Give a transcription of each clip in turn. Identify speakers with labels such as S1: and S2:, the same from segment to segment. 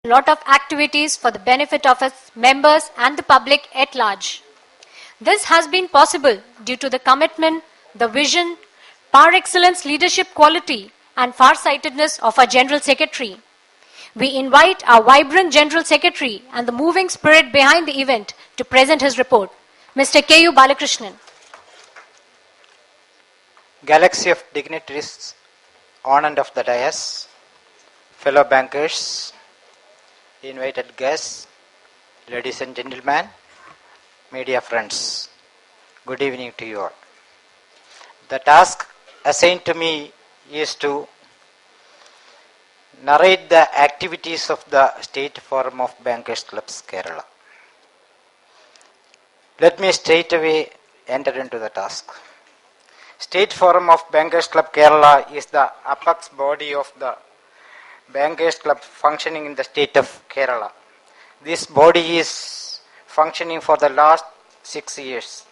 S1: a lot of activities for the benefit of its members and the public at large. This has been possible due to the commitment, the vision, par excellence leadership quality, and far-sightedness of our General Secretary. We invite our vibrant General Secretary and the moving spirit behind the event to present his report. Mr. K.U. Balakrishnan.
S2: Galaxy of dignitaries on and off the dais, fellow bankers, invited guests, ladies and gentlemen, media friends, good evening to you all. The task assigned to me is to narrate the activities of the State Forum of Bankers Clubs Kerala. Let me straight away enter into the task. State Forum of Bankers Club Kerala is the apex body of the Bankers Club functioning in the state of Kerala. This body is functioning for the last 6 years.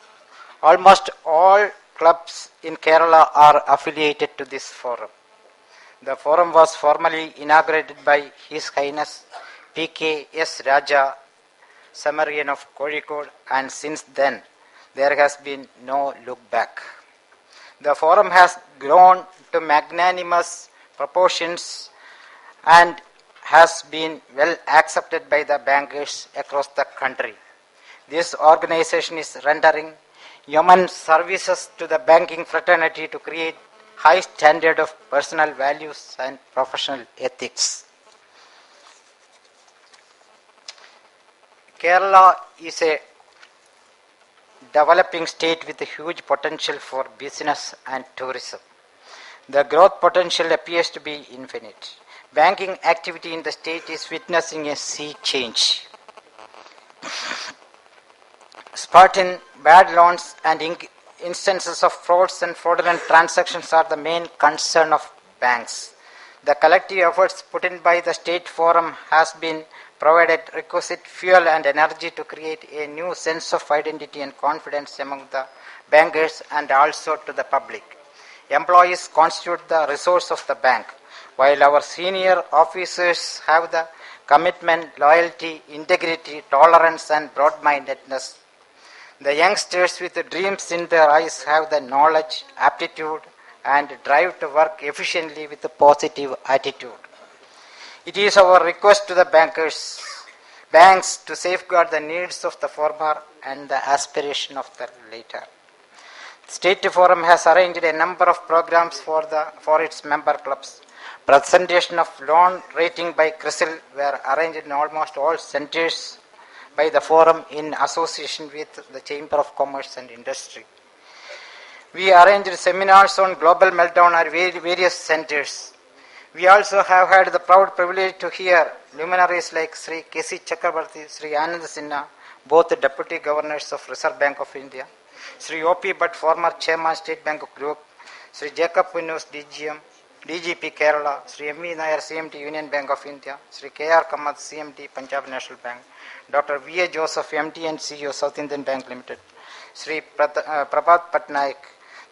S2: Almost all clubs in Kerala are affiliated to this forum. The forum was formally inaugurated by His Highness P.K.S. Raja, Samarian of Kozhikode, and since then there has been no look back. The forum has grown to magnanimous proportions and has been well accepted by the bankers across the country. This organization is rendering human services to the banking fraternity to create high standard of personal values and professional ethics. Kerala is a developing state with a huge potential for business and tourism. The growth potential appears to be infinite. Banking activity in the state is witnessing a sea change. Spurt in bad loans and instances of frauds and fraudulent transactions are the main concern of banks. The collective efforts put in by the State Forum has been provided requisite fuel and energy to create a new sense of identity and confidence among the bankers and also to the public. Employees constitute the resource of the bank, while our senior officers have the commitment, loyalty, integrity, tolerance, and broad-mindedness. The youngsters with the dreams in their eyes have the knowledge, aptitude, and drive to work efficiently with a positive attitude. It is our request to the banks to safeguard the needs of the former and the aspiration of the later. State Forum has arranged a number of programs for its member clubs. Presentation of loan rating by CRISIL were arranged in almost all centers by the forum in association with the Chamber of Commerce and Industry. We arranged seminars on global meltdown at various centers. We also have had the proud privilege to hear luminaries like Sri K.C. Chakrabarti, Sri Anand Sinha, both the Deputy Governors of Reserve Bank of India, Sri O.P. Bhatt, former Chairman State Bank Group, Sri Jacob Punnus, DGM, DGP Kerala, Sri M.V. Nair, CMD Union Bank of India, Sri K.R. Kamath, CMD Punjab National Bank, Dr. V.A. Joseph, MD and CEO South Indian Bank Limited, Sri Prabhat Patnaik,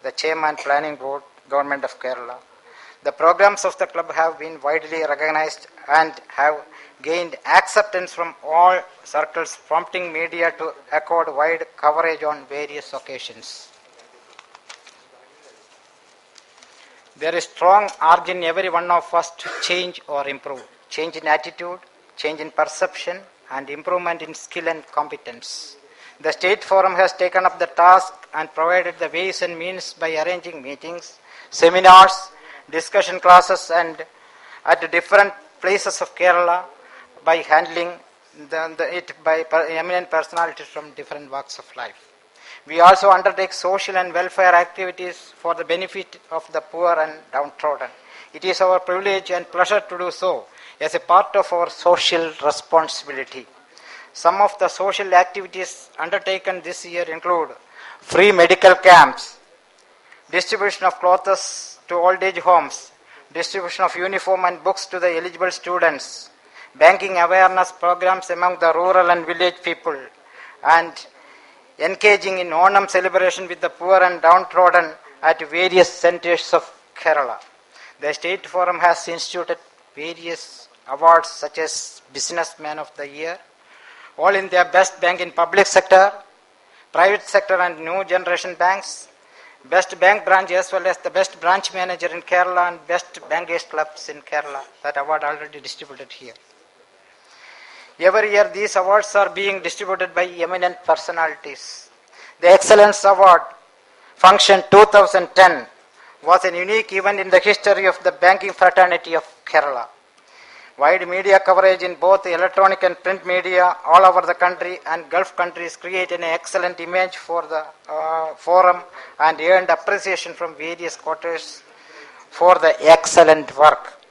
S2: the Chairman Planning Board, Government of Kerala. The programs of the club have been widely recognized and have gained acceptance from all circles, prompting media to accord wide coverage on various occasions. There is strong urge in every one of us to change or improve. Change in attitude, change in perception, and improvement in skill and competence. The State Forum has taken up the task and provided the ways and means by arranging meetings, seminars, discussion classes and at different places of Kerala by handling it by eminent personalities from different walks of life. We also undertake social and welfare activities for the benefit of the poor and downtrodden. It is our privilege and pleasure to do so as a part of our social responsibility. Some of the social activities undertaken this year include free medical camps, distribution of clothes to old age homes, distribution of uniform and books to the eligible students, banking awareness programs among the rural and village people, and engaging in Onam celebration with the poor and downtrodden at various centers of Kerala. The State Forum has instituted various awards such as Businessman of the Year, All India Best Bank in Public Sector, Private Sector and New Generation Banks, Best Bank Branch as well as the Best Branch Manager in Kerala and Best Bankers Clubs in Kerala. That award already distributed here. Every year these awards are being distributed by eminent personalities. The Excellence Award Function 2010 was a unique event in the history of the banking fraternity of Kerala. Wide media coverage in both electronic and print media all over the country and Gulf countries created an excellent image for the forum and earned appreciation from various quarters for the excellent work.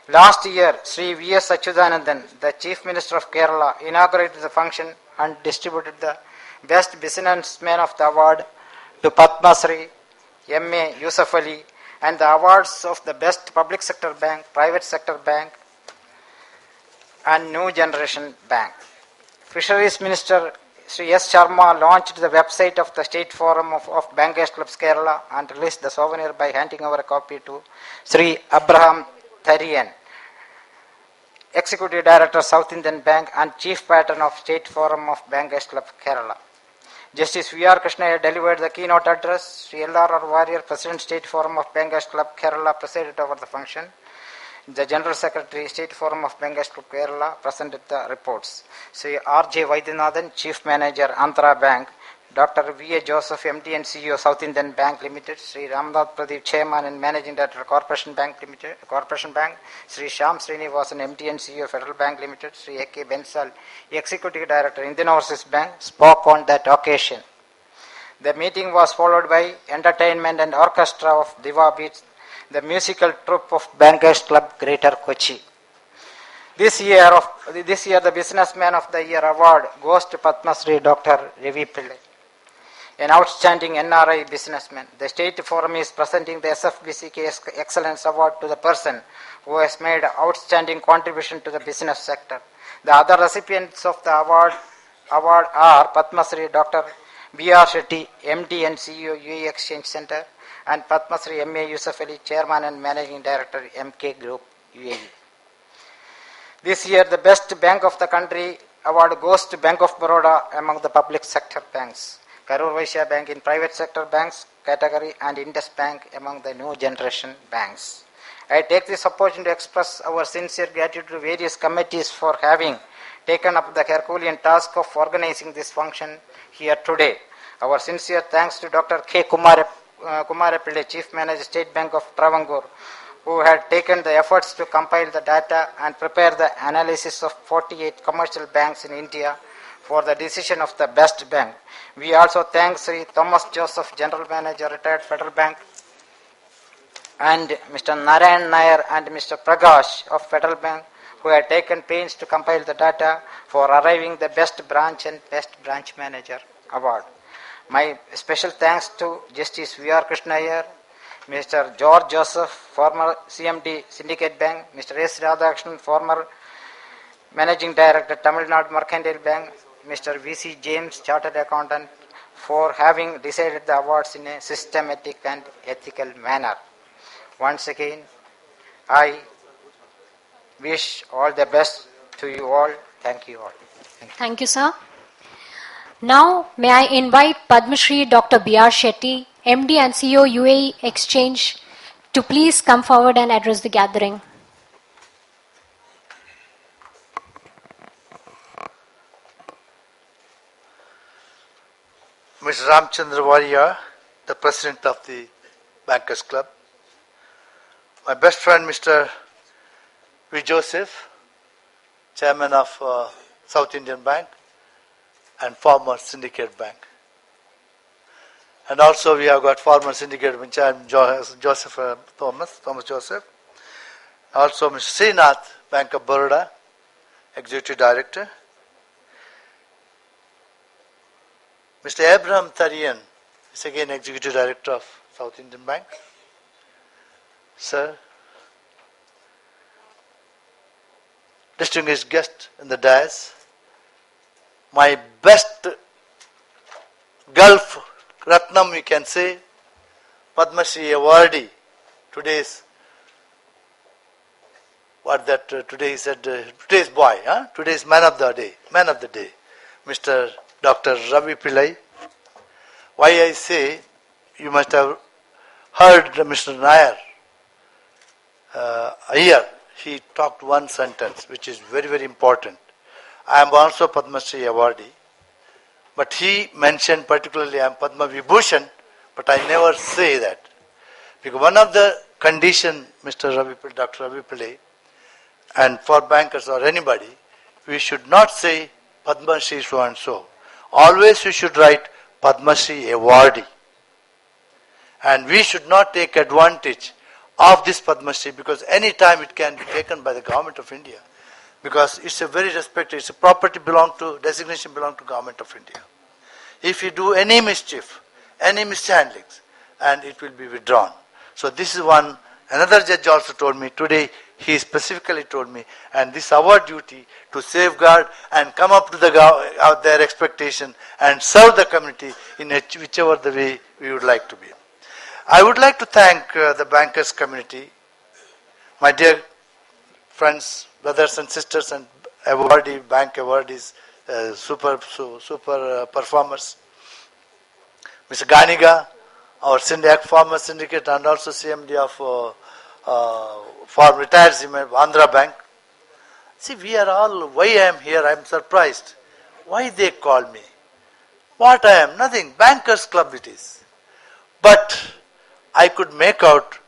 S2: Last year, Sri V.S. Achyutanandan, the Chief Minister of Kerala, inaugurated the function and distributed the Best Businessman of the Award to Padma Shri M.A. Yusuf Ali and the awards of the Best Public Sector Bank, Private Sector Bank and New Generation Bank. Fisheries Minister Sri S. Sharma launched the website of the State Forum of Bankers Clubs Kerala and released the souvenir by handing over a copy to Sri Abraham Tharian, Executive Director, South Indian Bank and Chief Patron of State Forum of Bankers Club Kerala. Justice V.R. Krishna delivered the keynote address. Sri L.R.R. Warrior, President, State Forum of Bankers Club Kerala, presided over the function. The General Secretary, State Forum of Bankers Club Kerala, presented the reports. Sri R.J. Vaidyanathan, Chief Manager, Andhra Bank, Dr. V.A. Joseph, MD and CEO, South Indian Bank Limited, Sri Ramnath Pradeep, Chairman and Managing Director, Corporation Bank Limited, Corporation Bank, Sri Shyam Srinivasan, MD and CEO, Federal Bank Limited, Sri A.K. Bensal, Executive Director, Indian Overseas Bank, spoke on that occasion. The meeting was followed by entertainment and orchestra of Diva Beats, the musical troupe of Bankers Club Greater Kochi. This year, the Businessman of the Year award goes to Padma Shri Dr. Ravi Pillai, an outstanding NRI businessman. The State Forum is presenting the SFBCK Excellence Award to the person who has made outstanding contribution to the business sector. The other recipients of the award are Padma Shri Dr. B.R. Shetty, MD and CEO, UAE Exchange Center, and Padma Shri M.A. Yusuf Ali, Chairman and Managing Director, MK Group, UAE. This year, the Best Bank of the Country award goes to Bank of Baroda among the public sector banks, Karur Vysya Bank in private sector banks category, and Indus Bank among the new generation banks. I take this opportunity to express our sincere gratitude to various committees for having taken up the Herculean task of organizing this function here today. Our sincere thanks to Dr. K. Kumara Pillai, Chief Manager, State Bank of Travancore, who had taken the efforts to compile the data and prepare the analysis of 48 commercial banks in India for the decision of the best bank. We also thank Sri Thomas Joseph, General Manager, Retired Federal Bank, and Mr. Narayan Nair and Mr. Prakash of Federal Bank, who had taken pains to compile the data for arriving the Best Branch and Best Branch Manager award. My special thanks to Justice V.R. Krishna Iyer, Mr. George Joseph, former CMD Syndicate Bank, Mr. S. Radhakrishnan, former Managing Director, Tamil Nadu Mercantile Bank, Mr. V.C. James, Chartered Accountant, for having decided the awards in a systematic and ethical manner. Once again, I wish all the best to you all. Thank you all.
S1: Thank you, sir. Now, may I invite Padma Shri Dr. B.R. Shetty, MD and CEO, UAE Exchange, to please come forward and address the gathering.
S3: Mr. Ramchandra Warrior, the President of the Bankers Club, my best friend Mr. V. Joseph, Chairman of South Indian Bank and former Syndicate Bank. And also we have got former Syndicate Bank, Joseph Thomas Joseph. Also Mr. Srinath, Bank of Baroda, Executive Director. Mr. Abraham Tharian is again Executive Director of South Indian Bank. Sir, distinguished guest in the dais, my best Gulf Ratnam, we can say, Padma Shri awardee, today's what that today he said, today's boy, today's man of the day, Mr. Dr. Ravi Pillai. Why I say, you must have heard Mr. Nair here. He talked one sentence which is very, very important. I am also Padma Shri awardee, but he mentioned particularly I am Padma Vibhushan, but I never say that. Because one of the condition, Dr. Ravi Pillai, and for bankers or anybody, we should not say Padma Shri so and so. Always we should write Padma Shri awardee. And we should not take advantage of this Padma Shri because any time it can be taken by the government of India. Because it's a very respected, it's a property designation belong to government of India. If you do any mischief, any mishandlings, and it will be withdrawn. So this is one, another judge also told me today, he specifically told me, and this is our duty to safeguard and come up to their expectation and serve the community in whichever the way we would like to be. I would like to thank the bankers community, my dear friends, brothers and sisters and bank awardees, super performers. Mr. Ganiga, our former syndicate and also CMD of for retired Andhra Bank. See, we are all, why I am here, I am surprised. Why they call me? What I am? Nothing. Bankers Club it is. But I could make out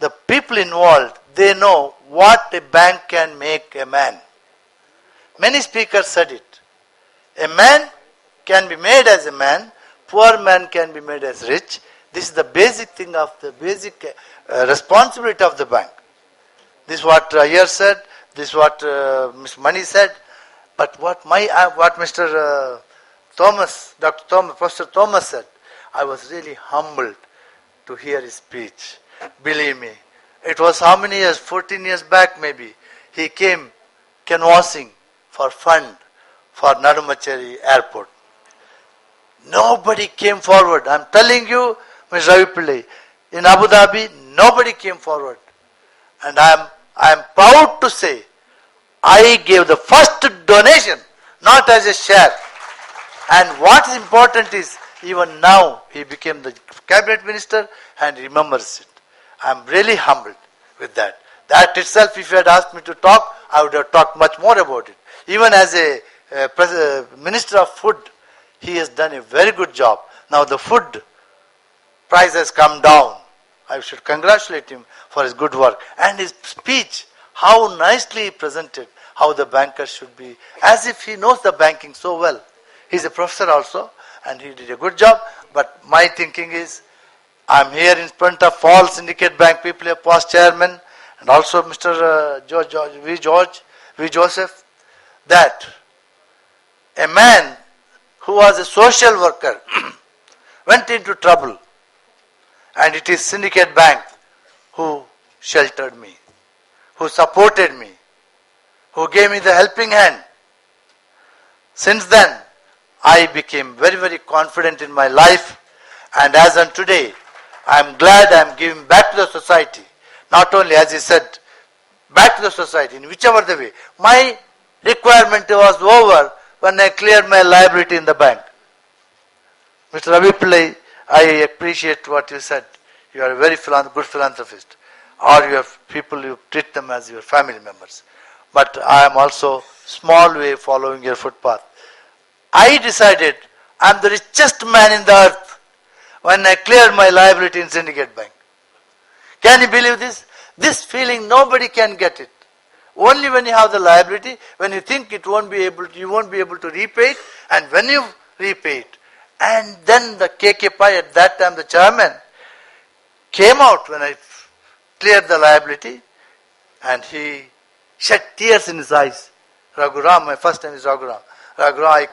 S3: the people involved, they know what a bank can make a man. Many speakers said it. A man can be made as a man, poor man can be made as rich. This is the basic thing of the basic responsibility of the bank. This is what Iyer said, this is what Ms. Mani said, but what Mr. Thomas, Dr. Thomas, Professor Thomas said, I was really humbled to hear his speech. Believe me, it was how many years, 14 years back maybe, he came canvassing for fund for Nadumacheri Airport. Nobody came forward. I am telling you, Mr. Ravi Pillai, in Abu Dhabi, nobody came forward. And I am proud to say, I gave the first donation, not as a share. And what is important is, even now, he became the cabinet minister and remembers it. I am really humbled with that. That itself, if you had asked me to talk, I would have talked much more about it. Even as a minister of food, he has done a very good job. Now the food price has come down. I should congratulate him for his good work. And his speech, how nicely he presented how the banker should be, as if he knows the banking so well. He's a professor also, and he did a good job. But my thinking is, I'm here in front of all syndicate bank people, a past chairman, and also Mr. V. Joseph, that a man who was a social worker went into trouble, and it is Syndicate Bank who sheltered me, who supported me, who gave me the helping hand. Since then, I became very, very confident in my life, and as on today, I am glad I am giving back to the society. Not only, as he said, back to the society in whichever the way. My requirement was over when I cleared my liability in the bank. Mr. Ravi Pillai, I appreciate what you said. You are a very good philanthropist. Or you have people, you treat them as your family members. But I am also small way following your footpath. I decided I am the richest man in the earth when I cleared my liability in Syndicate Bank. Can you believe this? This feeling, nobody can get it. Only when you have the liability, when you think you won't be able to repay it, and when you repay it. And then the KK Pai, at that time the chairman, came out when I cleared the liability, and he shed tears in his eyes. Raghuram, my first name is Raghuram. Raghuram,